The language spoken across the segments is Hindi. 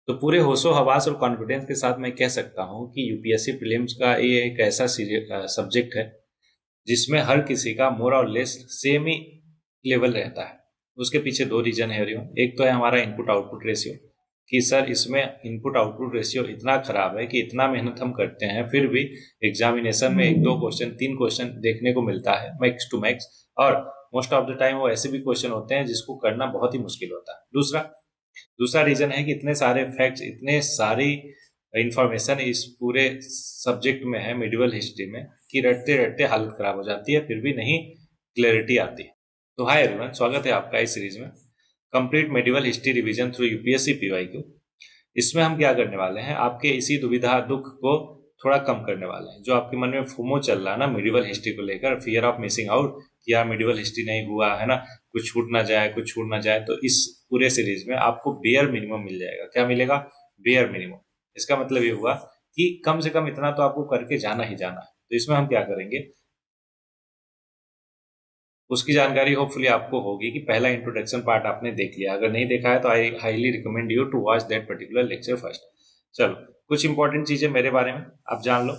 तो पूरे होशो हवास और कॉन्फिडेंस के साथ मैं कह सकता हूँ कि यूपीएससी प्रीलिम्स का ये एक ऐसा सब्जेक्ट है जिसमें हर किसी का मोर और लेस सेम ही लेवल रहता है। उसके पीछे दो रीजन है एवरीवन। एक तो है हमारा इनपुट आउटपुट रेशियो कि सर इसमें इनपुट आउटपुट रेशियो इतना खराब है कि इतना मेहनत हम करते हैं फिर भी एग्जामिनेशन में एक दो क्वेश्चन तीन क्वेश्चन देखने को मिलता है मैक्स टू मैक्स, और मोस्ट ऑफ द टाइम वो ऐसे भी क्वेश्चन होते हैं जिसको करना बहुत ही मुश्किल होता है। दूसरा दूसरा रीजन है कि इतने सारे फैक्ट्स इतने सारी इंफॉर्मेशन इस पूरे सब्जेक्ट में है मिडिवल हिस्ट्री में कि रटते रटते हालत खराब हो जाती है फिर भी नहीं क्लैरिटी आती है। तो हाय एवरीवन, स्वागत है आपका इस सीरीज में complete medieval history revision through UPSC PYQ. इसमें हम क्या करने वाले हैं, आपके इसी दुविधा दुख को थोड़ा कम करने वाले हैं। जो आपके मन में फोमो चल रहा है ना मिडिवल हिस्ट्री को लेकर, फियर ऑफ मिसिंग आउट कि यार मिडिवल हिस्ट्री नहीं हुआ है ना, कुछ छूट ना जाए कुछ छूट ना जाए, तो इस पूरे सीरीज में आपको बेयर मिनिमम मिल जाएगा। क्या मिलेगा? Bare minimum. इसका मतलब ये हुआ कि कम से कम इतना तो आपको करके जाना ही जाना है। तो इसमें हम क्या करेंगे उसकी जानकारी होपफुली आपको होगी कि पहला इंट्रोडक्शन पार्ट आपने देख लिया। अगर नहीं देखा है तो I highly recommend you to watch that particular lecture first. चलो, कुछ इंपॉर्टेंट चीजें मेरे बारे में आप जान लो।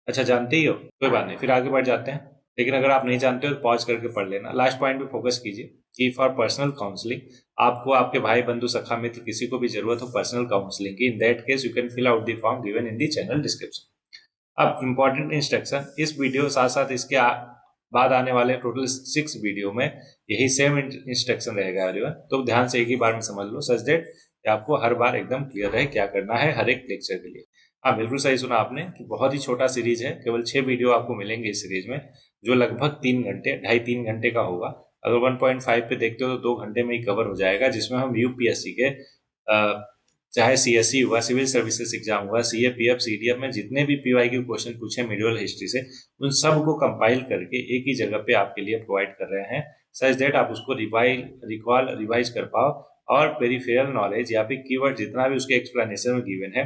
अच्छा, जानते ही हो, कोई बात नहीं, फिर आगे बढ़ जाते हैं। लेकिन अगर आप नहीं जानते हो तो पॉज करके पढ़ लेना। लास्ट पॉइंट पे फोकस कीजिए कि फॉर पर्सनल काउंसलिंग, आपको आपके भाई बंधु सखा मित्र किसी को भी जरूरत हो पर्सनल काउंसलिंग की, in that case you can fill out the form given in the channel description. अब इंपॉर्टेंट इंस्ट्रक्शन, इस वीडियो साथ साथ इसके बाद आने वाले टोटल 6 वीडियो में यही सेम इंस्ट्रक्शन रहेगा एवरीवन। तो ध्यान से एक ही बार में समझ लो सच दैट आपको हर बार एकदम क्लियर रहे क्या करना है हर एक लेक्चर के लिए। हाँ, बिल्कुल सही सुना आपने कि बहुत ही छोटा सीरीज है, केवल 6 वीडियो आपको मिलेंगे इस सीरीज में, जो लगभग 3 घंटे 2.5-3 घंटे का होगा। अगर 1.5 पे देखते हो तो 2 घंटे में ही कवर हो जाएगा, जिसमें हम यूपीएससी के चाहे सीएससी हुआ, सिविल सर्विसेज एग्जाम हुआ, सीएपीएफ सीडीएफ में जितने भी पीवाईक्यू क्वेश्चन पूछे मिडिवल हिस्ट्री से, उन सब को कंपाइल करके एक ही जगह पे आपके लिए प्रोवाइड कर रहे हैं सच दैट आप उसको रिवाइज कर पाओ, और पेरिफेरल नॉलेज या फिर कीवर्ड जितना भी उसके एक्सप्लेनेशन में गिवन है,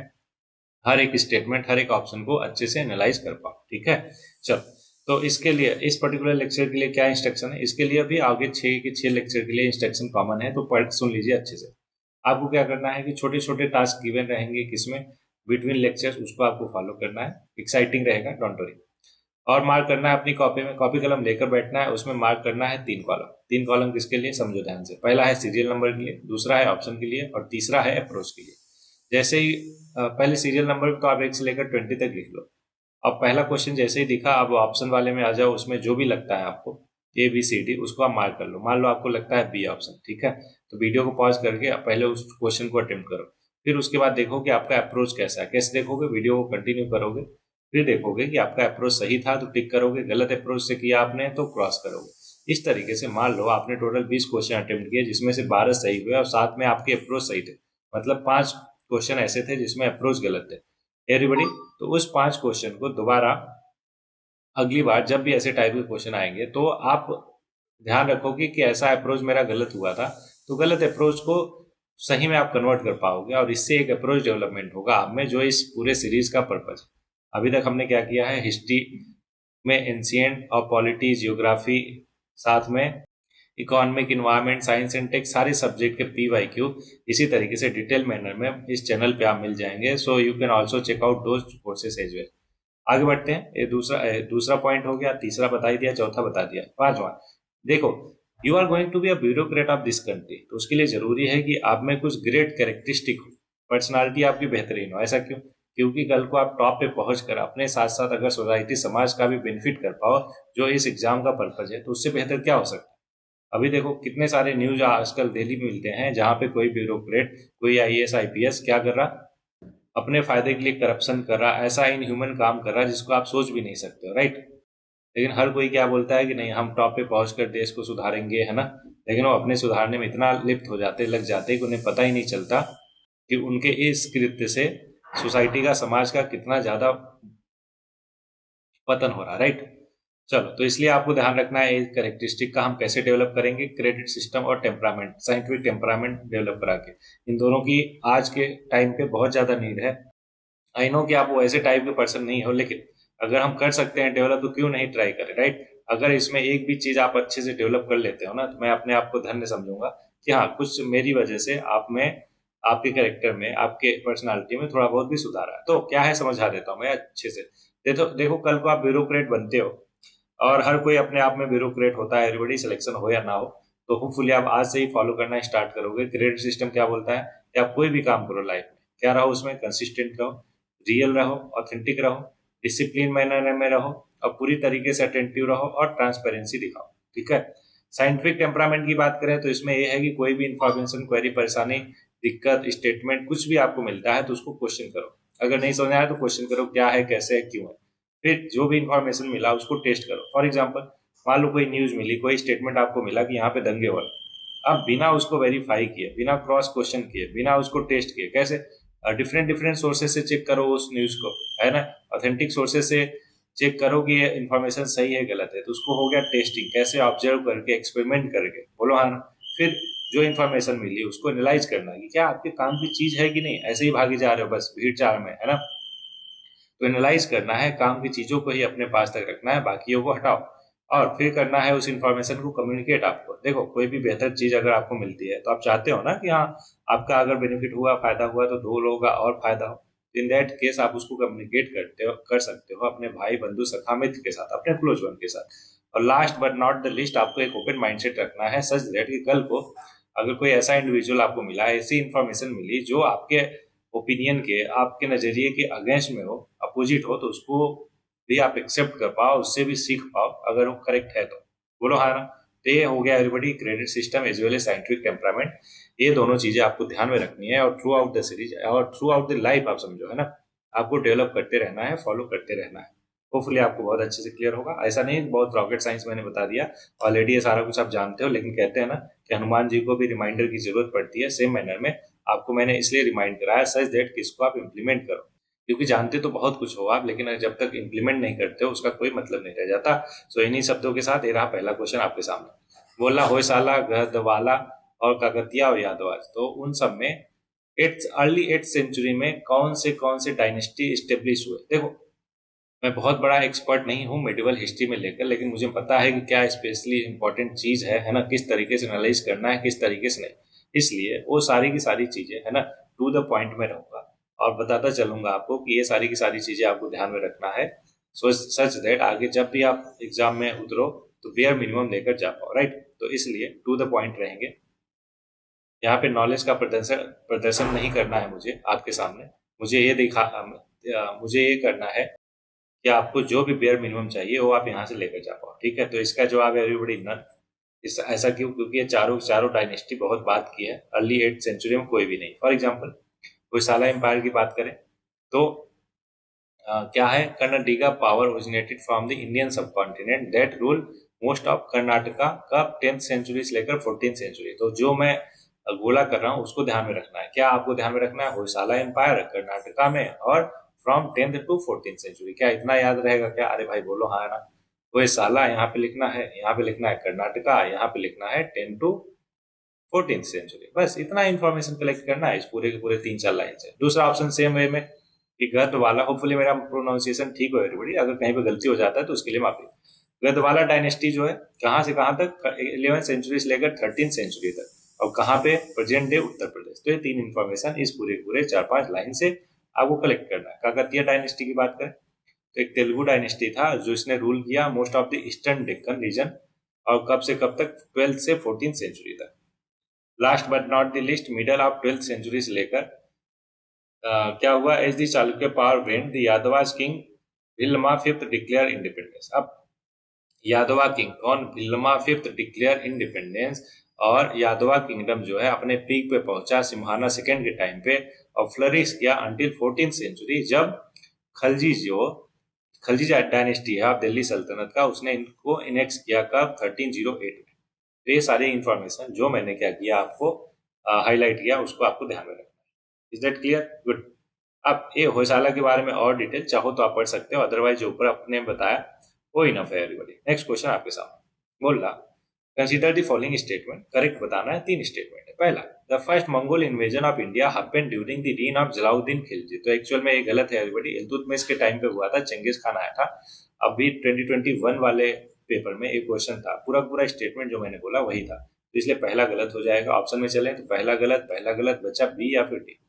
हर एक स्टेटमेंट हर एक ऑप्शन को अच्छे से एनालाइज कर पाओ। ठीक है, चलो। तो इसके लिए इस पर्टिकुलर लेक्चर के लिए क्या इंस्ट्रक्शन है, इसके लिए भी आगे 6 लेक्चर के लिए इंस्ट्रक्शन कॉमन है, तो पढ़ सुन लीजिए अच्छे से। आपको क्या करना है कि छोटे छोटे टास्क गिवन रहेंगे किसमें, बिटवीन लेक्चर्स, उसको आपको फॉलो करना है। एक्साइटिंग रहेगा, डोंट वरी। और मार्क करना है अपनी कॉपी में, कॉपी कलम लेकर बैठना है। उसमें मार्क करना है 3 कॉलम। 3 कॉलम किसके लिए, समझो ध्यान से। पहला है सीरियल नंबर के लिए, दूसरा है ऑप्शन के लिए, और तीसरा है अप्रोच के लिए। जैसे ही पहले सीरियल नंबर तो आप 1 से लेकर 20 तक लिख लो। अब पहला क्वेश्चन जैसे ही दिखा, अब ऑप्शन वाले में आ जाओ, उसमें जो भी लगता है आपको ABCD, उसको आप मार्क कर लो। मान लो आपको लगता है बी ऑप्शन, ठीक है, तो वीडियो को पॉज करके पहले उस क्वेश्चन को अटेम्प्ट करो। फिर उसके बाद देखो कि आपका अप्रोच कैसा है। कैसे देखोगे, वीडियो को कंटिन्यू करोगे, फिर देखोगे कि आपका अप्रोच सही था तो टिक करोगे, गलत अप्रोच से किया आपने तो क्रॉस करोगे। इस तरीके से मान लो आपने टोटल 20 क्वेश्चन अटेम्प्ट किए, जिसमें से 12 सही हुए और 7 में आपके अप्रोच सही थे। मतलब 5 क्वेश्चन ऐसे थे जिसमें अप्रोच गलत थे। एवरीबडी, तो उस 5 क्वेश्चन को दोबारा अगली बार जब भी ऐसे टाइप के क्वेश्चन आएंगे तो आप ध्यान रखोगे कि ऐसा अप्रोच मेरा गलत हुआ था, तो गलत अप्रोच को सही में आप कन्वर्ट कर पाओगे, और इससे एक अप्रोच डेवलपमेंट होगा आप में, जो इस पूरे सीरीज का पर्पज है। अभी तक हमने क्या किया है, हिस्ट्री में एंशिएंट और पॉलिटी, जियोग्राफी, साथ में economic, environment, science and tech, सारे सब्जेक्ट के पीवाईक्यू इसी तरीके से डिटेल मैनर में इस चैनल पे आप मिल जाएंगे। So you can also check out those courses as well. आगे बढ़ते हैं। ये दूसरा पॉइंट हो गया, तीसरा बता ही दिया, चौथा बता दिया, पांचवा देखो। You are going to be a bureaucrat of this country, तो उसके लिए जरूरी है कि आप में कुछ ग्रेट कैरेक्टरिस्टिक हो, पर्सनालिटी आपकी बेहतरीन हो। ऐसा क्यों? क्योंकि कल को आप टॉप पे पहुंचकर अपने साथ साथ अगर सोसाइटी समाज का भी बेनिफिट कर पाओ, जो इस एग्जाम का पर्पज है, तो उससे बेहतर क्या हो सकता है। अभी देखो कितने सारे न्यूज आजकल डेली मिलते हैं जहां पे कोई ब्यूरोक्रेट, कोई आईएएस आईपीएस क्या कर रहा, अपने फायदे के लिए करप्शन कर रहा, ऐसा इनह्यूमन काम कर रहा है जिसको आप सोच भी नहीं सकते हो, राइट। लेकिन हर कोई क्या बोलता है कि नहीं हम टॉप पे पहुंचकर देश को सुधारेंगे, है ना। लेकिन वो अपने सुधारने में इतना लिप्त हो जाते, लग जाते कि उन्हें पता ही नहीं चलता कि उनके इस कृत्य से सोसाइटी का, समाज का कितना ज्यादा पतन हो रहा है, राइट। चलो, तो इसलिए आपको ध्यान रखना है इस कैरेक्टरिस्टिक का हम कैसे डेवलप करेंगे, क्रेडिट सिस्टम और टेम्परामेंट, साइंटिफिक टेम्परामेंट डेवलप करा के। इन दोनों की आज के टाइम पे बहुत ज्यादा नीड है। आई नो कि आप वो ऐसे टाइप के पर्सन नहीं हो, लेकिन अगर हम कर सकते हैं डेवलप तो क्यों नहीं ट्राई करें, राइट। अगर इसमें एक भी चीज आप अच्छे से डेवलप कर लेते हो ना, तो मैं अपने आप को धन्य समझूंगा कि हाँ, कुछ मेरी वजह से आप में आपके कैरेक्टर में, आपके पर्सनालिटी में थोड़ा बहुत भी सुधार आया। तो क्या है समझा देता हूँ मैं अच्छे से। देखो कल को आप ब्यूरोक्रेट बनते हो, और हर कोई अपने आप में ब्यूरोक्रेट होता है, एवरीबॉडी सिलेक्शन हो या ना हो, तो होपफुली आप आज से ही फॉलो करना स्टार्ट करोगे। क्रेडिट सिस्टम क्या बोलता है कि आप कोई भी काम करो लाइफ में, क्या रहो उसमें कंसिस्टेंट रहो, रियल रहो, ऑथेंटिक रहो, डिसिप्लिन मैनर में रहो, और पूरी तरीके से अटेंटिव रहो और ट्रांसपेरेंसी दिखाओ। ठीक है। साइंटिफिक टेम्परामेंट की बात करें तो इसमें यह है कि कोई भी इंफॉर्मेशन, क्वेरी, परेशानी, दिक्कत, स्टेटमेंट कुछ भी आपको मिलता है तो उसको क्वेश्चन करो। अगर नहीं समझ आया तो क्वेश्चन करो, क्या है, कैसे है, क्यों है। फिर जो भी इंफॉर्मेशन मिला उसको टेस्ट करो। फॉर एग्जाम्पल, मान लो कोई न्यूज मिली, कोई स्टेटमेंट आपको मिला कि यहाँ पे दंगे हो रहे, आप बिना उसको वेरीफाई किए, बिना क्रॉस क्वेश्चन किए, बिना उसको टेस्ट किए, कैसे डिफरेंट डिफरेंट सोर्सेज से चेक करो उस न्यूज को, है ना, ऑथेंटिक सोर्सेज से चेक करो कि ये इन्फॉर्मेशन सही है गलत है, तो उसको हो गया टेस्टिंग, कैसे ऑब्जर्व करके, एक्सपेरिमेंट करके, बोलो हाँ ना। फिर जो इन्फॉर्मेशन मिली उसको एनालाइज करना कि क्या आपके काम की चीज है कि नहीं, ऐसे ही भागे जा रहे हो बस भीड़ चाल में, है ना। तो एनालाइज करना है, काम की चीजों को ही अपने पास तक रखना है, बाकियों को हटाओ, और फिर करना है उस इन्फॉर्मेशन को कम्युनिकेट। आपको देखो कोई भी बेहतर चीज अगर आपको मिलती है तो आप चाहते हो ना कि हाँ, आपका अगर बेनिफिट हुआ, फायदा हुआ, तो दो लोगों का और फायदा हो। इन दैट केस आप उसको कम्युनिकेट करते हो, कर सकते हो अपने भाई, बंधु, सखा, मित्र के साथ, अपने क्लोज वन के साथ। और last but not the list, आपको एक ओपन माइंडसेट रखना है, सच दैट कि कल को अगर कोई ऐसा इंडिविजुअल आपको मिला, ऐसी इन्फॉर्मेशन मिली जो आपके ओपिनियन के, आपके नजरिए के अगेंस्ट में हो, अपोजिट हो, तो उसको भी आप एक्सेप्ट कर पाओ, उससे भी सीख पाओ अगर वो करेक्ट है तो, बोलो हाँ ना। तो ये हो गया everybody credit system as well as scientific temperament. ये दोनों चीजें आपको ध्यान में रखनी है, और थ्रू आउट द सीरीज और थ्रू आउट द लाइफ आप समझो, है ना, आपको डेवलप करते रहना है, फॉलो करते रहना है। होपफुली आपको बहुत अच्छे से क्लियर होगा। ऐसा नहीं बहुत रॉकेट साइंस मैंने बता दिया, ऑलरेडी ये सारा कुछ आप जानते हो, लेकिन कहते हैं ना कि हनुमान जी को भी रिमाइंडर की जरूरत पड़ती है, सेम मैनर में आपको मैंने इसलिए रिमाइंड कराया सच दैट कि इसको आप इम्प्लीमेंट करो। क्योंकि जानते तो बहुत कुछ हो आप, लेकिन जब तक इम्प्लीमेंट नहीं करते हो उसका कोई मतलब नहीं रह जाता। सो इन्हीं शब्दों के साथ ये रहा पहला क्वेश्चन आपके सामने। बोला होयसाला, गढ़वाला और काकतिया और यादवाज, तो उन सब में अर्ली 8th सेंचुरी में कौन से डायनेस्टी स्टेब्लिश हुए। देखो मैं बहुत बड़ा एक्सपर्ट नहीं हूँ मेडिवल हिस्ट्री में लेकर, लेकिन मुझे पता है कि क्या स्पेशली इंपॉर्टेंट चीज है ना, किस तरीके से एनालाइज करना है, किस तरीके से नहीं। इसलिए वो सारी की सारी चीजें, है ना, टू द पॉइंट में रहूंगा और बताता चलूंगा आपको कि ये सारी की सारी चीजें आपको ध्यान में रखना है, सो सच दैट आगे जब भी आप एग्जाम में उतरो तो बेयर मिनिमम लेकर जा पाओ, राइट। तो इसलिए टू द पॉइंट रहेंगे, यहाँ पे नॉलेज का प्रदर्शन प्रदर्शन नहीं करना है मुझे आपके सामने। मुझे ये करना है कि आपको जो भी बेयर मिनिमम चाहिए वो आप यहाँ से लेकर जा पाओ, ठीक है। तो इसका जवाब है एवरीबॉडी नन। इस ऐसा क्यों? क्योंकि ये चारों चारों डायनेस्टी बहुत बात की है, अर्ली 8th सेंचुरी में कोई भी नहीं। फॉर एग्जाम्पल होयसाला एम्पायर की बात करें तो क्या है, Karnataka power originated from the Indian subcontinent that rule most of Karnataka का 10th सेंचुरी से लेकर 14th सेंचुरी। तो जो मैं गोला कर रहा हूँ उसको ध्यान में रखना है। क्या आपको ध्यान में रखना है? होयसाला एम्पायर कर्नाटका में और from 10th to 14th century. क्या इतना याद रहेगा क्या? अरे भाई बोलो हाँ ना। होयसाला यहाँ पे लिखना है, यहाँ पे लिखना है कर्नाटका, यहाँ पे लिखना है 10 to 14th सेंचुरी। बस इतना इंफॉर्मेशन कलेक्ट करना है इस पूरे के पूरे 3-4 लाइन से। दूसरा ऑप्शन सेम वे में कि गढ़वाला, होपफुली मेरा प्रोनाउंसिएशन ठीक हो एवरीबॉडी, अगर कहीं पे गलती हो जाता है तो उसके लिए माफी। गढ़वाला डायनेस्टी जो है कहाँ से कहाँ तक, 11th सेंचुरी से लेकर 13th सेंचुरी तक, और कहाँ पे, प्रेजेंट डे उत्तर प्रदेश। तो ये 3 इंफॉर्मेशन इस पूरे पूरे 4-5 लाइन से आपको कलेक्ट करना है। काकतीय डायनेस्टी की बात करें तो एक तेलुगु डायनेस्टी था जो इसने रूल किया most of the eastern Deccan region, और कब से कब तक, 12th से 14th सेंचुरी तक। Last but not the least, middle of 12th century से लेकर क्या हुआ, as the Chalukya power went the Yadavas king Bhillama fifth declare independence. अब यादवा किंग कौन? Bhillama fifth declare independence. और यादवा किंगडम जो है अपने पीक पे पहुंचा सिम्हाना सेकेंड के टाइम पे, और फ्लरिश किया अंटिल 14th सेंचुरी, जब खलजी जो खलजी डायनेस्टी है आप दिल्ली सल्तनत का, उसने इनको इनेक्स किया कब, 1308 में। तो ये सारी इंफॉर्मेशन जो मैंने क्या किया आपको हाईलाइट किया, उसको आपको ध्यान में रखना है। Is that clear? गुड। अब ये होयसाला के बारे में और डिटेल चाहो तो आप पढ़ सकते हो, अदरवाइज जो ऊपर अपने बताया वो इनफ है एवरीबॉडी। नेक्स्ट क्वेश्चन आपके सामने बोल रहा, consider the following statement, correct बताना है। 3 स्टेटमेंट है। पहला, the first Mongol invasion of India happened during the reign of Jalauddin Khilji. तो एक्चुअल में ये गलत है एवरीबॉडी, इल्तुतमिश के टाइम पे हुआ था, चंगेज खान आया था। अभी 2021 वाले पेपर में एक क्वेश्चन था, पूरा पूरा स्टेटमेंट जो मैंने बोला वही था। तो इसलिए पहला गलत हो जाएगा। ऑप्शन में चले तो पहला गलत बचा बी या फिर डी।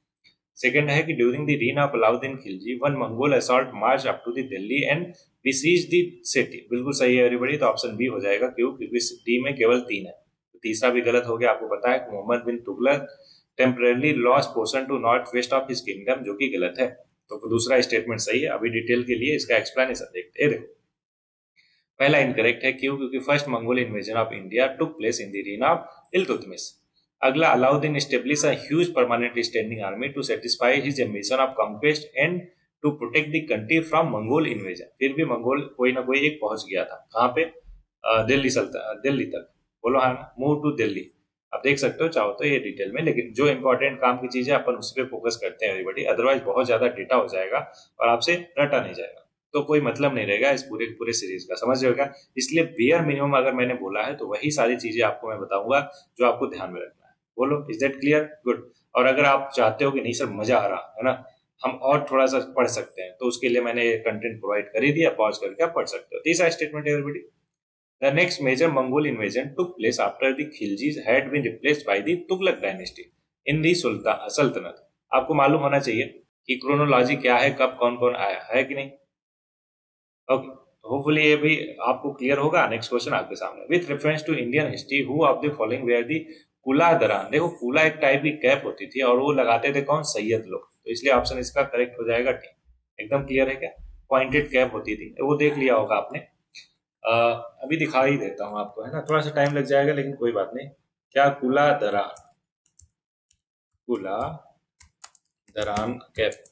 सेकंड है कि during the reign of Alauddin Khilji one Mongol assault march up to the Delhi and besieged the city. बिल्कुल सही है एवरीबॉडी, तो ऑप्शन बी हो जाएगा, क्यों? क्योंकि डी में केवल 3 है। तो तीसरा भी गलत हो गया। आपको पता है कि Mohammad bin Tughlaq temporarily lost portion to north west of his kingdom, जो कि गलत है। तो दूसरा स्टेटमेंट सही है। अभी डिटेल के लिए इसका एक्सप्लेनेशन देखते हैं। देखो, पहला इनकरेक्ट है, क्यों? क्योंकि first Mongol invasion of India took place in the reign of Iltutmish. अगला, Alauddin established a huge permanent standing army to satisfy his ambition of conquest and to protect the country from Mongol invasion। फिर भी मंगोल कोई ना कोई एक पहुंच गया था। कहाँ पे? दिल्ली तक। बोलो हाँ, मूव टू दिल्ली। आप देख सकते हो चाहो तो ये डिटेल में, लेकिन जो इंपॉर्टेंट काम की चीज है अपन उस पर फोकस करते हैं एवरीबॉडी, अदरवाइज बहुत ज्यादा डेटा हो जाएगा और आपसे रटा नहीं जाएगा, तो कोई मतलब नहीं रहेगा इस पूरे सीरीज का, समझ रहे हो? इसलिए बेयर मिनिमम अगर मैंने बोला है तो वही सारी चीजें आपको मैं बताऊंगा जो आपको ध्यान में रखना है। बोलो, इज दैट क्लियर? गुड। और अगर आप चाहते हो कि नहीं सर मजा आ रहा है ना, हम और थोड़ा सा पढ़ सकते हैं, तो उसके लिए मैंने कंटेंट प्रोवाइड कर ही दिया, पॉज करके आप पढ़ सकते हो। तीसरा स्टेटमेंट है everybody, the next major Mongol invasion took place after the Khiljis had been replaced by the Tughlaq dynasty in the Saltanat. आपको मालूम होना चाहिए कि क्रोनोलॉजी क्या है, कब कौन कौन आया है कि नहीं। ओके, होपफुली ये भी आपको क्लियर होगा। नेक्स्ट क्वेश्चन आपके सामने, with reference to Indian history who of the following were the कुला दरान। देखो, कुला एक टाइप की कैप होती थी और वो लगाते थे कौन? सैयद लोग। तो इसलिए ऑप्शन इसका करेक्ट हो जाएगा टी। एकदम क्लियर है क्या? पॉइंटेड कैप होती थी, वो देख लिया होगा आपने। अभी दिखा ही देता हूँ आपको, है ना, थोड़ा सा टाइम लग जाएगा लेकिन कोई बात नहीं। क्या? कुला दरान, कुला दरान कैप।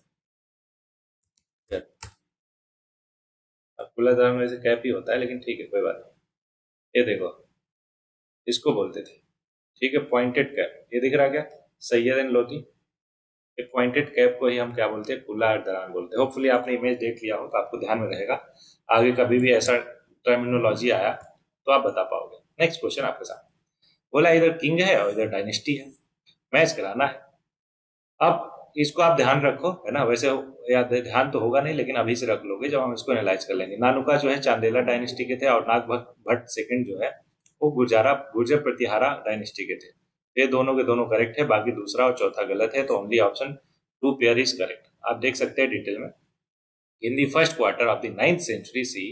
कुला दरान में से कैप ही होता है, लेकिन ठीक है कोई बात नहीं। ये देखो, इसको बोलते थे, ठीक है, पॉइंटेड कैप। ये दिख रहा क्या? सैयद एंड लोधी। ये पॉइंटेड कैप को ही हम क्या बोलते हैं? कुला दरान बोलते हैं। होपफुली आपने इमेज देख लिया हो तो आपको ध्यान में रहेगा, आगे कभी भी ऐसा टर्मिनोलॉजी आया तो आप बता पाओगे। नेक्स्ट क्वेश्चन आपके साथ बोला, इधर किंग है और इधर डायनेस्टी है, मैच कराना है। अब इसको आप ध्यान रखो, है ना, वैसे याद ध्यान तो होगा नहीं लेकिन अभी से रख लोगे जब हम इसको एनालाइज कर लेंगे। नानुका जो है चांदेला डायनेस्टी के थे और नाग भट्ट सेकंड जो है वो गुर्जर प्रतिहारा डायनेस्टी के थे। ये दोनों के दोनों करेक्ट है, बाकी दूसरा और चौथा गलत है, तो only option 2 pair is correct. आप देख सकते हैं डिटेल में, in the first quarter of the 9th century C.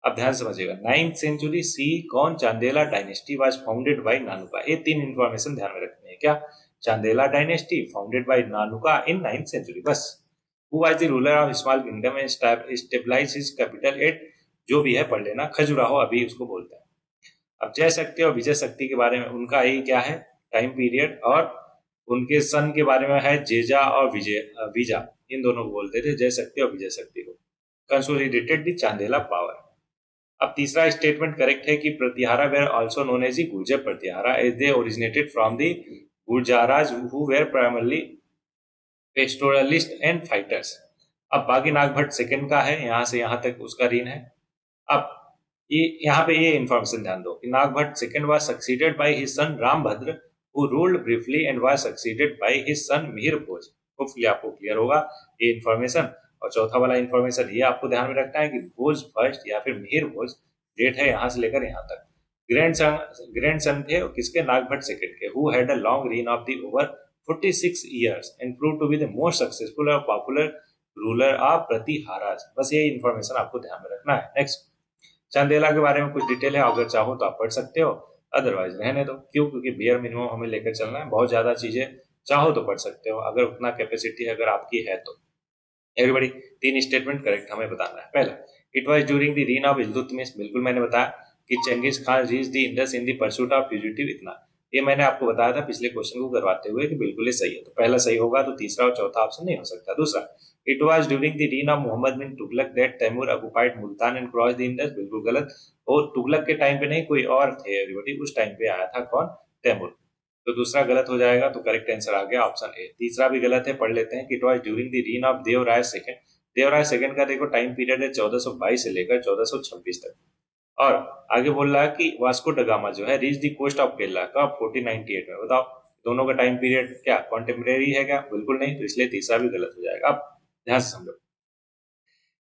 अब ध्यान समझिएगा, 9th सेंचुरी सी कौन? Chandela dynasty was founded by Nannuka. ये 3 इंफॉर्मेशन ध्यान में रखनी है। क्या? Chandela dynasty founded by Nannuka in 9th century, बस। Who was the ruler of small kingdom and stabilise his capital at, जो भी है पढ़ लेना, खजुराहो अभी उसको बोलते हैं। अब जय शक्ति और विजय शक्ति के बारे में उनका ही क्या है? टाइम पीरियड, और उनके सन के बारे में है जेजा और विजा। इन दोनों को बोलते थे, जय शक्ति और विजय शक्ति को। Consolidated the Chandela power. अब तीसरा स्टेटमेंट करेक्ट है कि Pratihara were also known as the Gurjara Pratihara as they originated from the Gurjaras who were primarily pastoralist and fighters. अब बागी नाग भट्ट सेकंड का है, यहां से यहां तक उसका रीन है। अब ये यहाँ पे ये इंफॉर्मेशन ध्यान दो कि Naga Bhatt second was succeeded by his son Rambhadra who ruled briefly and was succeeded by his son Mihir Bhoj. Hopefully आपको क्लियर होगा ये इंफॉर्मेशन। और चौथा वाला इंफॉर्मेशन ये आपको ध्यान में रखना है कि भोज फर्स्ट या फिर मिहिर भोज, डेट है यहाँ से लेकर यहाँ तक। ग्रैंड सन थे किसके? नाग भट्ट सेकंड के, who had a long reign of the over 46 years and proved to be the most successful और popular ruler of प्रतिहाराज। बस ये इंफॉर्मेशन आपको ध्यान में रखना है। नेक्स्ट, चांदेला के बारे में कुछ डिटेल है, अगर चाहो तो आप पढ़ सकते हो, अदरवाइज रहने दो। क्यों? क्योंकि बेयर मिनिमम हमें लेकर चलना है, बहुत ज्यादा चीजें चाहो तो पढ़ सकते हो अगर उतना कैपेसिटी अगर आपकी है तो। एवरीबॉडी, 3 स्टेटमेंट करेक्ट हमें बताना है। पहला, it was during the reign of Iltutmish. बिल्कुल मैंने बताया कि Genghis Khan reach the Indus in the pursuit of fugitive. इतना ये मैंने आपको बताया था पिछले क्वेश्चन को करवाते हुए कि बिल्कुल ही सही है, तो पहला सही होगा, तो तीसरा और चौथा ऑप्शन नहीं हो सकता। दूसरा, it was during the reign of Mohammad bin Tughlaq that Timur occupied Multan and cross the Indus. बिल्कुल गलत, और तुगलक के टाइम पे नहीं, कोई और थे एवरीबॉडी, उस टाइम पे आया था कौन? तैमूर। तो दूसरा गलत हो जाएगा, तो करेक्ट आंसर आ गया ऑप्शन ए। तीसरा भी गलत है, पढ़ लेते हैं कि it was during the reign of Devaraya second. Devaraya second का देखो टाइम पीरियड है 1422 से लेकर 1426 तक। और आगे बोल रहा है कि वास्को ड गामा जो है reach the coast of Kerala कब? 1498 में। बताओ दोनों का टाइम पीरियड क्या कॉन्टेम्परेरी है क्या? बिल्कुल नहीं, तो इसलिए तीसरा भी गलत हो जाएगा। अब ध्यान से समझो,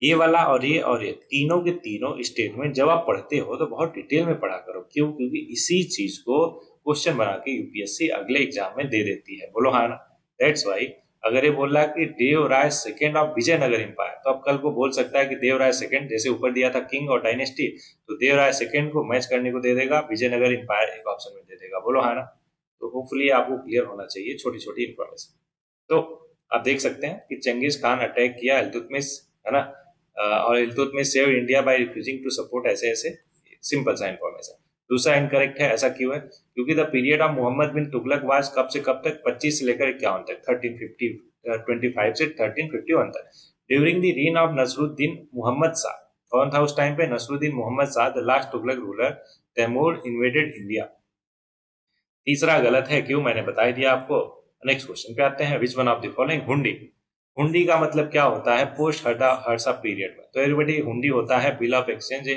ये वाला और ये तीनों के तीनों स्टेटमेंट जब आप पढ़ते हो तो बहुत डिटेल में पढ़ा करो। क्यों? क्योंकि इसी चीज को क्वेश्चन बना के यूपीएससी अगले एग्जाम में दे देती है। बोलो हाँ ना। दैट्स वाई अगर ये बोल रहा है कि Devaraya second of Vijayanagar empire, तो अब कल को बोल सकता है कि देवराय सेकेंड, जैसे ऊपर दिया था किंग और डायनेस्टी, तो देवराय सेकेंड को मैच करने को दे देगा, विजयनगर एम्पायर एक ऑप्शन में दे देगा। बोलो हाँ ना। तो होपफुली आपको क्लियर होना चाहिए छोटी छोटी इंफॉर्मेशन। तो आप देख सकते हैं कि चंगेज खान अटैक किया इल्तुतमिश, है ना, और Iltutmish save India by refusing to support, ऐसे ऐसे सिंपल सा इंफॉर्मेशन। दूसरा इनकरेक्ट है, ऐसा क्यों है? क्योंकि the period of Mohammad bin Tughlaq was कब से कब तक? 25 से लेकर 51 तक, 1325 से 1351 तक, during the reign of Nasruddin Mohammad Shah. कौन था उस टाइम पे? Nasruddin Mohammad Shah, the last Tughlaq ruler. Timur invaded India. तीसरा गलत है, क्यों? मैंने बता दिया आपको। नेक्स्ट क्वेश्चन पे आते हैं। विच वन ऑफ द फॉलोइंग? हुंडी। हुंडी का मतलब क्या होता है? पोस्ट हर्षा पीरियड में। तो एवरीबॉडी, हुंडी होता है बिल ऑफ एक्सचेंज।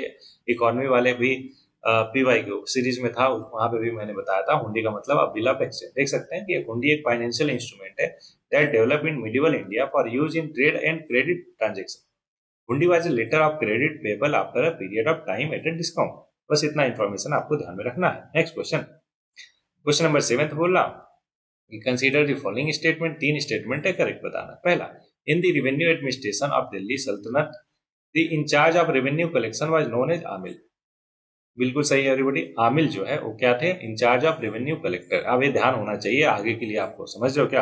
इकोनॉमी वाले भी पीवाई क्यू सीरीज में था, वहां पे भी मैंने बताया था हुंडी का मतलब अब बिल ऑफ एक्सचेंज। देख सकते हैं कि हुंडी एक फाइनेंशियल इंस्ट्रूमेंट है that develop in medieval India for use in trade and credit transaction. Hundi was a letter of credit payable after a period of time at a discount. बस इतना इंफॉर्मेशन आपको ध्यान में रखना है। नेक्स्ट क्वेश्चन, क्वेश्चन नंबर 7 बोल रहा हूं, consider the following statement. 3 statement है, करेक्ट बताना। पहला, in the revenue administration of Delhi Saltanat the in charge of revenue collection was known as Amil. बिल्कुल सही है एवरीबॉडी। आमिल जो है वो क्या थे? In-charge of revenue collector. अब ये ध्यान होना चाहिए आगे के लिए आपको, समझ रहे हो क्या?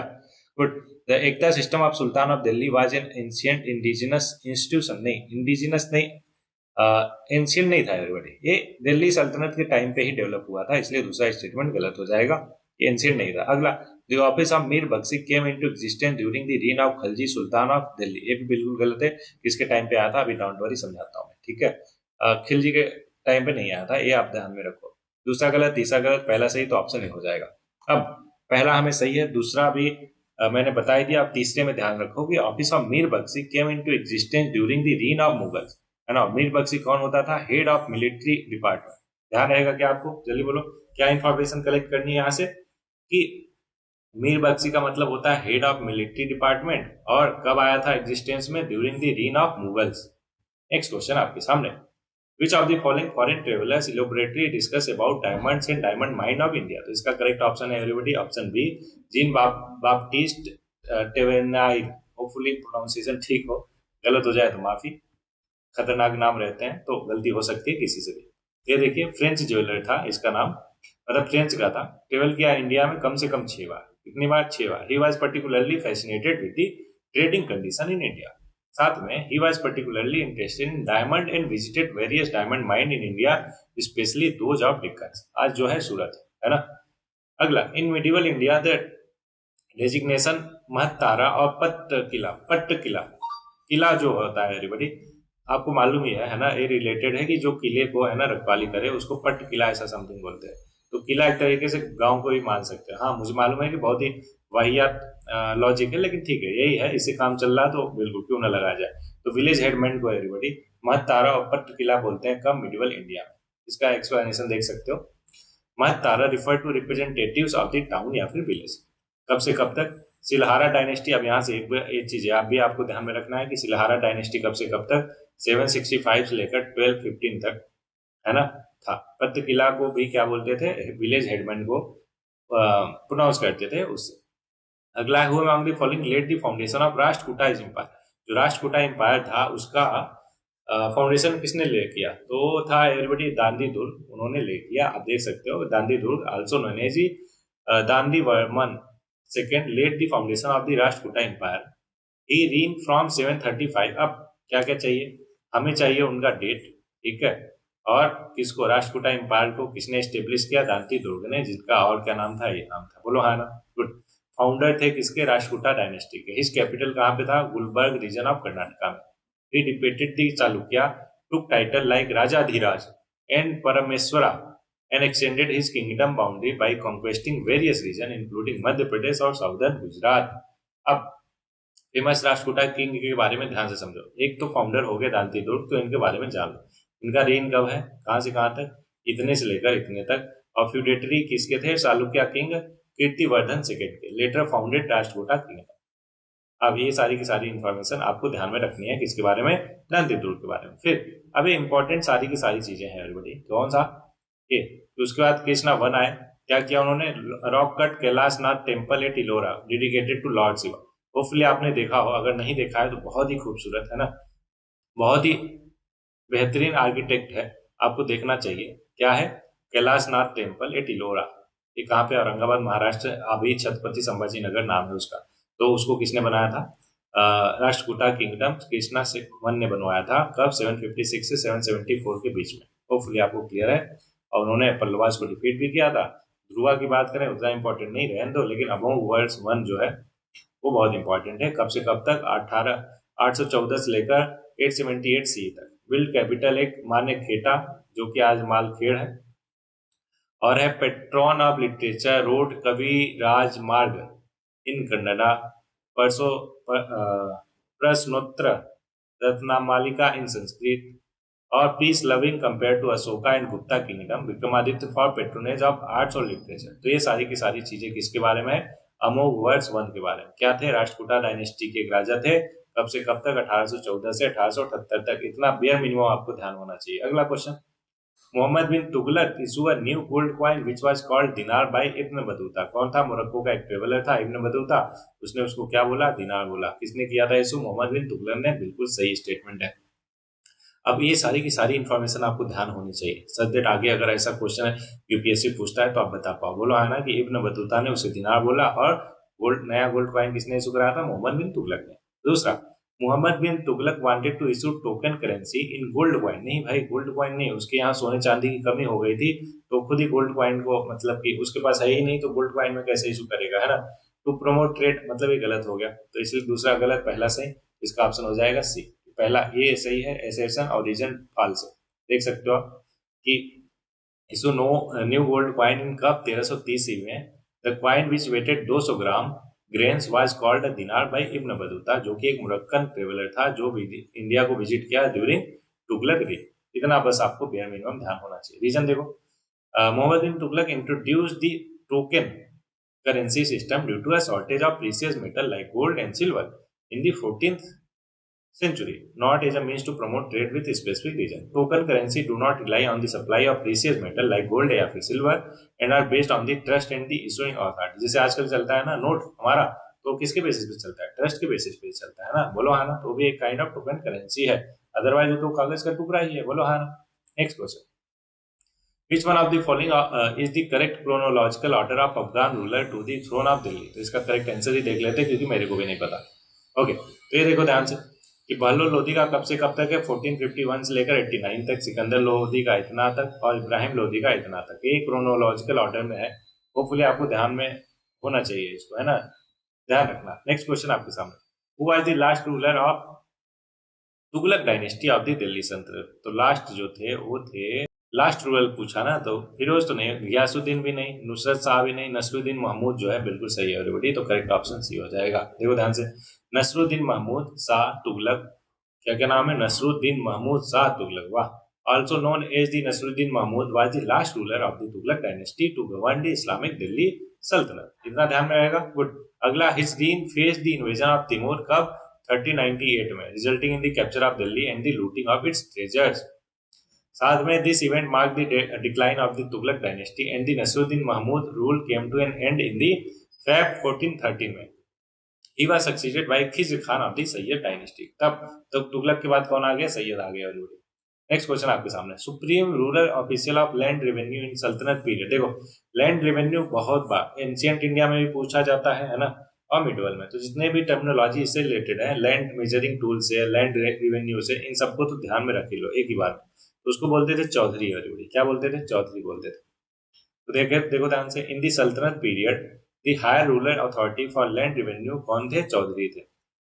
Good. The Ekta system of sultan of Delhi was an ancient indigenous institution. नहीं, इंडिजिनस नहीं, एंशिएंट नहीं था एवरीबॉडी, ये दिल्ली सल्तनत के टाइम पे ही डेवलप हुआ था, इसलिए दूसरा स्टेटमेंट गलत हो जाएगा, ये एंशिएंट नहीं था। अगला, the office of Mir Bakhshi came into existence during the reign of Khalji sultan of Delhi. ये भी बिल्कुल गलत है। किसके टाइम पे आया था? अभी डोंट वरी, समझाता हूँ मैं, ठीक है। खिलजी के टाइम पे नहीं आया था, ये आप ध्यान में रखो। दूसरा गलत, तीसरा गलत, पहला सही, तो ऑप्शन ए हो जाएगा। अब पहला हमें सही है, दूसरा भी मैंने बता दिया। अब तीसरे में ध्यान रखो कि office of Mir Bakhshi came into existence during the reign of Mughals, है ना। मीर बख्शी कौन होता था? Head of military department. ध्यान रहेगा क्या आपको? जल्दी बोलो, क्या इंफॉर्मेशन कलेक्ट करनी है यहाँ से? कि मीर बख्शी का मतलब होता है हेड ऑफ मिलिट्री डिपार्टमेंट, और कब आया था एग्जिस्टेंस में? During the reign of Mughals. Next question आपके सामने, which of the following foreign travellers elaborately discuss about diamonds and diamond mine of India? तो इसका करेक्ट ऑप्शन है everybody, option B, Jean Baptiste Tavernier. Hopefully pronunciation ठीक हो, गलत हो जाए तो माफी, खतरनाक नाम रहते हैं तो गलती हो सकती है किसी से भी। ये देखिए, फ्रेंच ज्वेलर था, इसका नाम मतलब फ्रेंच का था, ट्रेवल किया इंडिया में कम से कम 6 बार। कितनी बार? 6 बार। He was particularly fascinated with the trading condition in India. साथ में he was particularly interested in diamond and visited various diamond mine in India, especially those of Deccan, आज जो है सूरत, है ना। अगला, in medieval India the designation Mahattara और पट्ट किला जो होता है एवरीबॉडी, आपको मालूम ही है ना, ये रिलेटेड है कि जो किले को है ना रखवाली करे उसको पट्ट किला ऐसा समथिंग बोलते हैं। तो किला एक तरीके से गांव को भी मान सकते हैं। हाँ, मुझे मालूम है कि बहुत ही वाहियात लॉजिक है, लेकिन ठीक है, यही है, इससे काम चल रहा तो बिल्कुल क्यों ना लगाया जाए। तो विलेज हेडमेंट को एवरीबॉडी महतारा और पट्ट किला बोलते हैं कब? मिडिवल इंडिया में। इसका एक्सप्लेनेशन देख सकते हो। Mahattara refer to representatives of the town या फिर विलेज। कब से कब तक? सिलहारा डायनेस्टी। अब यहाँ से एक चीज है, आप भी आपको ध्यान में रखना है कि सिलहारा डायनेस्टी कब से कब तक? 765 से लेकर 1215 तक, है ना, था। पट्ट किला को भी क्या बोलते थे? विलेज हेडमैन को प्रोनाउंस करते थे उससे। अगला, who among the following led the foundation of Rashtrakuta empire? जो राष्ट्रकूटा एम्पायर था उसका फाउंडेशन किसने ले किया? तो था एवरीबॉडी दांडी दुर्ग, उन्होंने ले किया। आप देख सकते हो, Dantidurga also known as Dantivarman second led the foundation of the Rashtrakuta empire. He reign from 735। अब क्या क्या चाहिए हमें? चाहिए उनका डेट, ठीक है, और किसको? राष्ट्रकूटा एम्पायर को किसने स्टेब्लिश किया? दांती दुर्ग ने, जिसका और क्या नाम था? ये नाम था, बोलो हाँ ना। गुड। फाउंडर थे किसके? राष्ट्रकूटा डायनेस्टी के। हिज कैपिटल कहाँ पे था? गुलबर्ग रीजन ऑफ कर्नाटका में। He defeated the Chalukya, took title like Rajadhiraja and Parameshwara, and extended his kingdom boundary by conquesting various regions including Madhya Pradesh और साउदर्न गुजरात। अब फेमस राष्ट्रकूटा किंग के बारे में ध्यान से समझो। एक तो फाउंडर हो गए दांती दुर्ग, तो इनके बारे में जान लो। इनका रेन कब है? कहां से कहां तक? इतने से लेकर इतने तक। और फ्यूडेटरी किसके थे? चालुक्य किंग कीर्तिवर्धन सेकेंड के। Later founded Rashtrakuta king. अब ये सारी की सारी इंफॉर्मेशन आपको ध्यान में रखनी है, किसके बारे में? दांती दुर्ग के बारे में। फिर अब ये इंपॉर्टेंट सारी की सारी चीजें हैं एवरीबॉडी। कौन सा? ये। तो उसके बाद कृष्णा 1 आए, क्या किया उन्होंने? Rock cut Kailash Nath temple at Ellora dedicated to lord Shiva. Hopefully आपने देखा हो, अगर नहीं देखा है तो बहुत ही खूबसूरत है ना, बहुत ही बेहतरीन आर्किटेक्ट है, आपको देखना चाहिए। क्या है? Kailash Nath temple at Ellora. ये कहाँ पे? औरंगाबाद महाराष्ट्र। अभी छत्रपति संभाजी नगर नाम है उसका। तो उसको किसने बनाया था? राष्ट्रकूटा किंगडम कृष्णा से वन ने बनवाया था। कब? 756 से 774 के बीच में। होपफुली आपको क्लियर है। और उन्होंने पल्लवास को डिफीट भी किया था। ध्रुवा की बात करें उतना इंपॉर्टेंट नहीं, रहने दो, लेकिन अमोघ वर्ष वन जो है वो बहुत इंपॉर्टेंट है। कब से कब तक? 814 से लेकर 878 सी तक। बिल्ड कैपिटल एक मान्य खेटा, जो कि आज मालखेड़ है। और है पेट्रॉन ऑफ लिटरेचर, रोड कवि राजमार्ग इन कन्नडा, परसो प्रश्नोत्तर रत्नामालिका इन संस्कृत, और peace loving compare to Ashoka and Gupta kingdom, Vikramaditya for patronage of arts और लिटरेचर। तो ये सारी की सारी चीजें किसके बारे में है? अमोघ वर्ष वन के बारे में। क्या थे? राष्ट्रकूटा डायनेस्टी के एक राजा थे। कब से कब तक? 1814 से 1878 तक। इतना बेयर मिनिमम आपको ध्यान होना चाहिए। अगला question, Mohammad bin Tughlaq issue a new gold coin which was called dinar by Ibn Battuta. कौन था? मोरक्को का एक ट्रेवलर था इब्न बतूता, उसने उसको क्या बोला? दिनार बोला। किसने किया था इशू? मोहम्मद बिन तुगलक ने। बिल्कुल सही स्टेटमेंट है। अब ये सारी की सारी इन्फॉर्मेशन आपको ध्यान होनी चाहिए, सच दैट आगे अगर ऐसा क्वेश्चन यूपीएससी पूछता है तो आप बता पाओ। बोलो है ना कि इब्न बतूता ने उसे दिनार बोला, और नया गोल्ड कॉइन किसने इशू कराया था? मोहम्मद बिन तुगलक ने। दूसरा, Mohammad bin Tughlaq wanted to issue token currency in gold coin. नहीं भाई, गोल्ड कॉइन नहीं, उसके यहाँ सोने चांदी की कमी हो गई थी, तो खुद ही गोल्ड कॉइन को, मतलब कि उसके पास है ही नहीं तो गोल्ड कॉइन में कैसे इशू करेगा, है ना। टू प्रमोट ट्रेड, मतलब ये गलत हो गया, तो इसलिए दूसरा गलत, पहला सही। इसका ऑप्शन हो जाएगा सी। पहला ये सही है, एसेशन और रीजन फॉल्स है। देख सकते हो आप कि issue no new gold coin in कब 1330 ईस्वी में। The coin which weighted 200 gram grains was called a dinar by Ibn Battuta, जो कि एक मुरक्कन ट्रेवलर था जो इंडिया को विजिट किया ड्यूरिंग तुगलक डे। इतना बस आपको बेयर मिनिमम ध्यान होना चाहिए। रीजन देखो, Mohammad bin Tughlaq introduce the token currency system due to a shortage of precious metal like gold and silver in the 14th century, not as a means to promote trade with a specific region. Token currency do not rely on the supply of precious metal like gold या फिर silver and are based on the trust and the issuing authority. जैसे आजकल चलता है ना नोट हमारा, तो किसके बेसिस पे चलता है? ट्रस्ट के बेसिस पे चलता है ना। बोलो है ना, तो भी एक काइंड ऑफ टोकन करेंसी है, अदरवाइज वो तो कागज का टुकड़ा ही है। बोलो है ना। Next question, Which one of the following is the correct chronological order of Afghan ruler to the throne of Delhi? तो इसका करेक्ट आंसर ही देख लेते हैं क्योंकि मेरे को भी नहीं पता। ओके, तो ये देखो ध्यान से कि बहलोल लोधी का कब से कब तक है? 1451 से लेकर 89 तक। सिकंदर लोधी का इतना तक, और इब्राहिम लोधी का इतना तक। ये क्रोनोलॉजिकल ऑर्डर में है। होपफुली आपको ध्यान में होना चाहिए इसको, है ना, ध्यान रखना। नेक्स्ट क्वेश्चन आपके सामने, who was the last ruler of Tughlaq dynasty of the Delhi सल्तनत। तो लास्ट जो थे वो थे, लास्ट रूलर पूछा ना, तो फिरोज तो नहीं, गयासुद्दीन भी नहीं, नुसरत शाह भी नहीं, नसरुद्दीन महमूद जो है बिल्कुल सही है एवरीबॉडी। तो करेक्ट ऑप्शन सी हो जाएगा। देखो ध्यान से, नसरुद्दीन महमूद शाह तुगलक, क्या क्या नाम है? नसरुद्दीन महमूद शाह तुगलक, वाह। Also known as the Nasiruddin Mahmud was the last ruler of the Tughlaq dynasty to govern the Islamic Delhi sultanate. इतना ध्यान में रहेगा, गुड। अगला, his reign faced the invasion of Timur कब? 1398 में, resulting in the capture of Delhi and the looting of its treasures. साथ में this event mark the decline of the Tughlaq dynasty and the Nasiruddin Mahmud rule came to N end in the Feb 1413 में। He was succeeded by Khizr Khan of the Sayyid dynasty. तब तुगलक के बाद कौन आ गया? सैयद आ गया। नेक्स्ट क्वेश्चन आपके सामने, supreme rural official of land revenue in सल्तनत पीरियड। देखो, लैंड रेवेन्यू बहुत बार एंशियंट इंडिया में भी पूछा जाता है ना, और मिडवल में। तो जितने भी टर्मिनोलॉजी इससे रिलेटेड है, लैंड मेजरिंग टूल से, लैंड रेवेन्यू से, इन सबको तो ध्यान में रख लो एक ही बार। तो उसको बोलते थे चौधरी। और क्या बोलते थे? चौधरी बोलते थे। तो देखो ध्यान से, इन दी सल्तनत period the higher rural authority for land revenue कौन थे? चौधरी थे।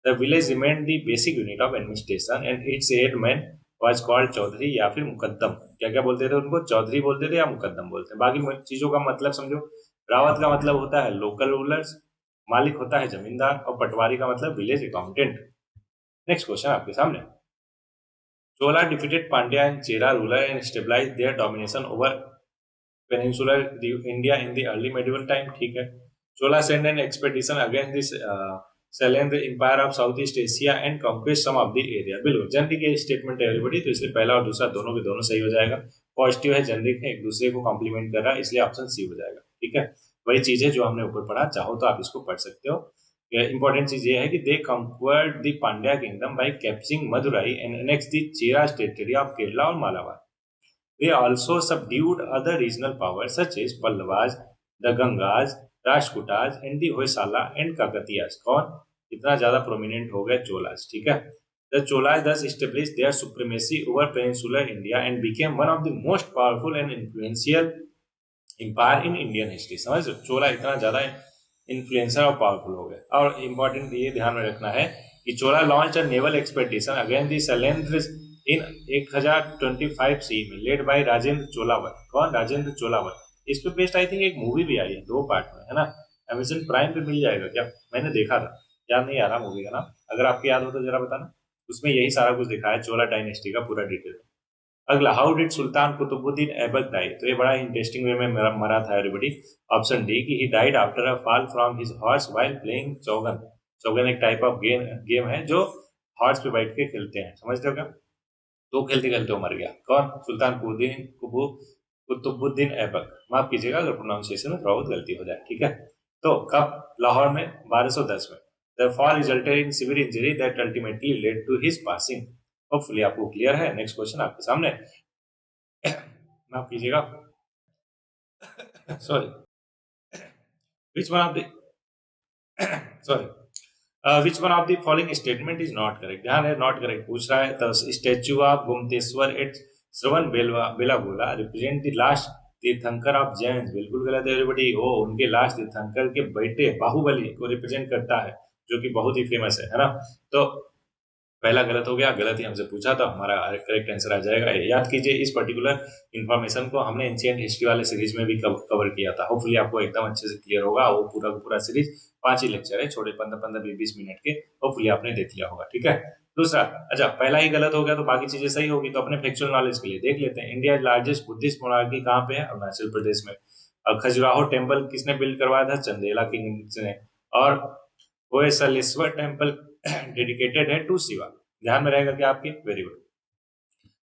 The village remain the basic unit of administration and its headman was called Chaudhary या फिर मुकद्दम। क्या क्या बोलते थे उनको? चौधरी बोलते थे या मुकद्दम बोलते थे। बाकी चीजों का मतलब समझो, रावत का मतलब होता है लोकल रूलर्स, मालिक होता है जमींदार, और पटवारी का मतलब विलेज अकाउंटेंट। नेक्स्ट क्वेश्चन आपके सामने, Chola defeated Pandya and Chera ruler and stabilise their domination over peninsular India in the early medieval time. ठीक है। Chola send an expedition against this Salem the empire of Southeast Asia and conquest some of the area। बिल्कुल जनरिक ये स्टेटमेंट है एवरीबॉडी, तो इसलिए पहला और दूसरा दोनों के दोनों सही हो जाएगा। पॉजिटिव है, जनरिक है, एक दूसरे को कॉम्प्लीमेंट कर रहा है, इसलिए ऑप्शन सी हो जाएगा। ठीक है, वही चीज है जो हमने ऊपर पढ़ा, चाहो तो आप इसको पढ़ सकते हो। इंपॉर्टेंट चीज ये है कि they conquered the Pandya kingdom by capturing Madurai and annex the Chera territory of Kerala और Malabar. They also subdued other regional powers such as Pallavas, the Gangas, Rajputas, and the Hoysala and Kakatiyas। कौन इतना ज्यादा प्रोमिनेंट हो गए? चोलास, ठीक है। The Cholas thus established their supremacy over peninsular India and became one of the most powerful and influential empire in Indian history। समझ रहे हो? चोला इतना ज्यादा इन्फ्लुएंसर और पावरफुल हो गए। और इम्पोर्टेंट ये ध्यान में रखना है कि Chola launch a naval expedition against the Shailendra in 1025 C में लेड बाय राजेंद्र चोलावर। कौन? राजेंद्र चोलावर। इस पे बेस्ड आई थिंक एक मूवी भी आई है 2 पार्ट में, है ना? अमेजन प्राइम पे मिल जाएगा क्या? मैंने देखा था, याद नहीं आ रहा मूवी का नाम, अगर आपको याद हो तो जरा बताना। उसमें यही सारा कुछ दिखाया है, चोला डायनेस्टी का पूरा डिटेल। अगला, how did sultan Qutbuddin Aibak die? तो ये बड़ा इंटरेस्टिंग वे में मरा था एवरीबॉडी। ऑप्शन डी कि he died after a fall from his horse while playing chaugan. Chaugan एक टाइप ऑफ गेम है जो हॉर्स पे बैठ के खेलते हैं, समझते हो क्या? तो खेलते खेलते वो मर गया। कौन? सुल्तान कुतुबुद्दीन ऐबक। माफ कीजिएगा अगर प्रोनाउंसिएशन में थोड़ा बहुत गलती हो जाए, ठीक है। तो कब? लाहौर में 1210 में। The fall resulted in severe injury that ultimately led to his passing. Hopefully आपको क्लियर है। नेक्स्ट क्वेश्चन आपके सामने। माफ कीजिएगा, sorry, which one of the sorry which one of the following statement is not correct? ध्यान है, नॉट करेक्ट पूछ रहा है। तो statue of Gomateshwara at Shravanabelagola represent the last Tirthankara of Jain. बिल्कुल गलत है एवरीबॉडी। वो उनके लास्ट तीर्थंकर के बेटे बाहुबली को रिप्रेजेंट करता है, जो कि बहुत ही फेमस है ना? तो पहला गलत हो गया, गलत ही हमसे पूछा था, हमारा करेक्ट आंसर आ जाएगा। याद कीजिए इस पर्टिकुलर इन्फॉर्मेशन को हमने एंशिएंट हिस्ट्री वाले सीरीज में भी कवर किया था। होपफुली आपको एकदम अच्छे से क्लियर होगा। वो पूरा पूरा सीरीज 5 ही लेक्चर है, छोटे 15-15-20 मिनट के। होपफुली आपने देख लिया होगा, ठीक है। दूसरा, अच्छा पहला ही गलत हो गया तो बाकी चीजें सही होगी। तो अपने फैक्चुअल नॉलेज के लिए देख लेते हैं। इंडिया लार्जेस्ट बुद्धिस्ट मोनार्की कहाँ पे है? अरुणाचल प्रदेश में। और खजुराहो टेम्पल किसने बिल्ड करवाया था? चंदेला किंग ने। और होयसलेश्वर टेम्पल डेडिकेटेड है टू शिवा। ध्यान में रहेगा क्या आपके? Very good.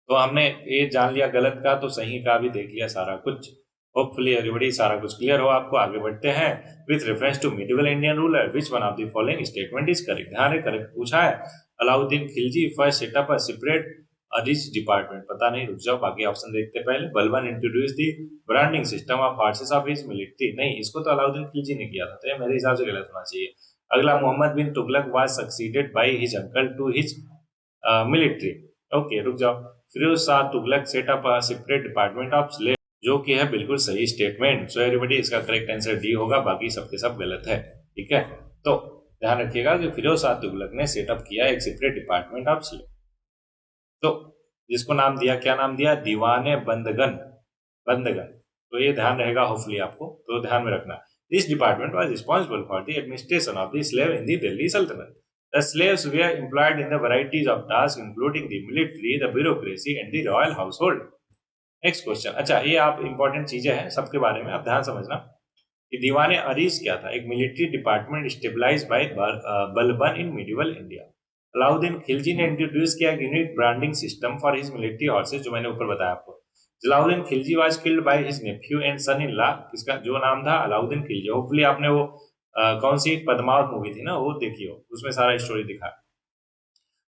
तो हमने ये जान लिया गलत का, तो सही का भी देख लिया सारा कुछ। होपफुली एवरीबॉडी सारा कुछ क्लियर हो आपको। आगे बढ़ते हैं। With reference to medieval Indian ruler which one of the following statement is correct? ध्यान है, करेक्ट पूछा है। Alauddin Khilji first set up a separate rich department. पता नहीं, रुक जाओ, बाकी ऑप्शन देखते पहले। Balban introduce the branding system of forces of his military. नहीं, इसको तो अलाउद्दीन खिलजी ने किया था, तो ये मेरे हिसाब से गलत होना चाहिए। अगला, Mohammad bin Tughlaq was succeeded by his uncle to his military. Okay, रुक जाओ। Firoz Shah Tughlaq set up a separate department of slave, जो कि है बिल्कुल सही स्टेटमेंट। सो एवरीबॉडी इसका करेक्ट आंसर डी होगा, बाकी सबके सब गलत है, ठीक है। तो ध्यान रखिएगा कि फिरोज शाह तुगलक ने सेटअप किया एक सेपरेट डिपार्टमेंट ऑफ स्लेव, तो जिसको नाम दिया, क्या नाम दिया? दीवाने बंदगन। बंदगन, तो ये ध्यान रहेगा होपफुली आपको, तो ध्यान में रखना। This department was responsible for the administration of the slave in the Delhi सल्तनत। The slaves were employed in the varieties of tasks including the military, the bureaucracy and the royal household। Next question. अच्छा, ये आप इंपॉर्टेंट चीजें हैं सबके बारे में, आप ध्यान समझना कि दीवाने अरीज क्या था? एक military department stabilised by Balban in medieval India. Alauddin Khilji ने इंट्रोड्यूस किया unique branding system for his military horses, जो मैंने ऊपर बताया आपको। Jalaluddin Khilji was killed by his nephew and son in law, किसका जो नाम था? अलाउद्दीन खिलजी। होपफुली आपने वो कौन सी पद्मावत मूवी थी ना, वो देखियो, उसमें सारा स्टोरी दिखा।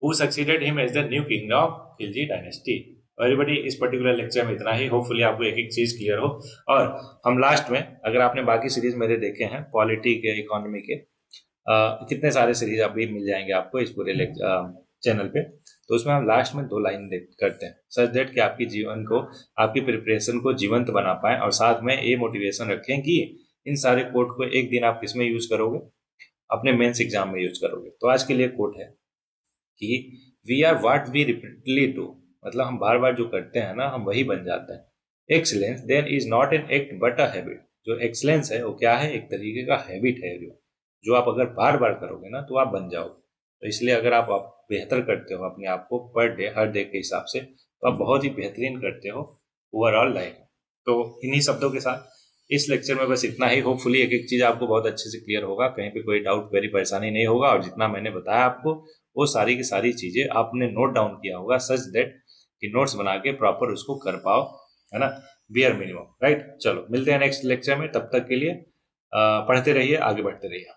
Who succeeded him as the new king of Khilji dynasty. Everybody इस पर्टिकुलर लेक्चर में इतना ही। होपफुली आपको एक एक चीज क्लियर हो। और हम लास्ट में, अगर आपने बाकी सीरीज मेरे देखे हैं पॉलिटी के, इकोनॉमी के, कितने सारे सीरीज अभी मिल जाएंगे आपको इस पूरे चैनल पे, तो उसमें हम लास्ट में 2 लाइन करते हैं, सच दैट कि आपकी जीवन को, आपकी प्रिपरेशन को जीवंत बना पाए, और साथ में ये मोटिवेशन रखें कि इन सारे कोट को एक दिन आप किस में यूज करोगे? अपने मेंस एग्जाम में यूज करोगे। तो आज के लिए कोट है कि we are what we repeatedly do, मतलब हम बार बार जो करते हैं ना, हम वही बन जाते हैं। Excellence then is not an act but a habit. जो एक्सीलेंस है वो क्या है? एक तरीके का हैबिट है, जो आप अगर बार बार करोगे ना तो आप बन जाओगे। तो इसलिए अगर आप बेहतर करते हो अपने आप को पर डे, हर डे के हिसाब से, तो आप बहुत ही बेहतरीन करते हो ओवरऑल लाइफ। तो इन्हीं शब्दों के साथ इस लेक्चर में बस इतना ही। होपफुली एक एक चीज आपको बहुत अच्छे से क्लियर होगा, कहीं पे कोई डाउट, कोई परेशानी नहीं होगा, और जितना मैंने बताया आपको वो सारी की सारी चीजें आपने नोट डाउन किया होगा, सच दैट कि नोट्स बना के प्रॉपर उसको कर पाओ, है ना। Bare minimum, right. चलो मिलते हैं नेक्स्ट लेक्चर में, तब तक के लिए पढ़ते रहिए, आगे बढ़ते रहिए।